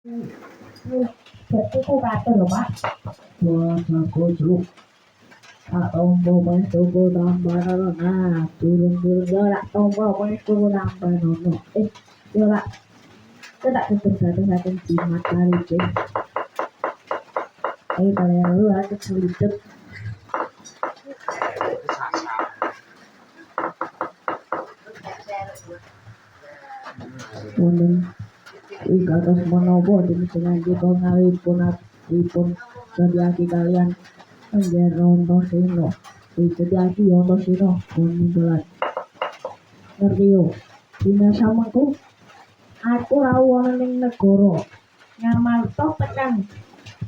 Iku katon lho, Pak. Wah, bagus lu. Tak tombo mas tombo tambah nono. Nah, turun-turun yo lak tombo mas tombo tambah nono. Yo lak tak tutup satu-satu jimat kali deh. Kalian lu aku selidip. Munen kados menapa dengan kita ngawipun sediaki kalian panjenengan Rondo Seno. Sediaki Rondo Seno pun jelas. Ngerti yo. Dina samengku aku rawuh ning negara Ngamarta tekan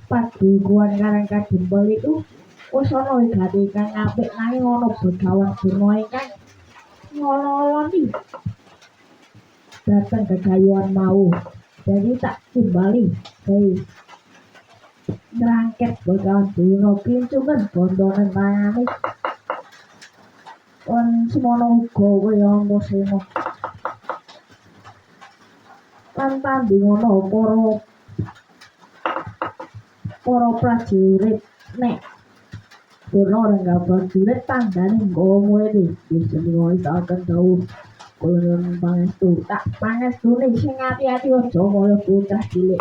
padukuhan Karang Kadempel itu wis ana gati kang apik nanging ana Begawan Durna ingkang ngololi dateng kegayuhan mau. Jadi tak timbali hei ngrangket Begawan Durna kincungan bondonan tangane kon semono uga kowe ana seno lan tanding ana para prajurit nek Durna renggak prajurit tandane nggawa muwede bisa ngoisaken dawuh kula nyuwun pangestu tak pangestune sing ati-ati aja kaya bocah cilik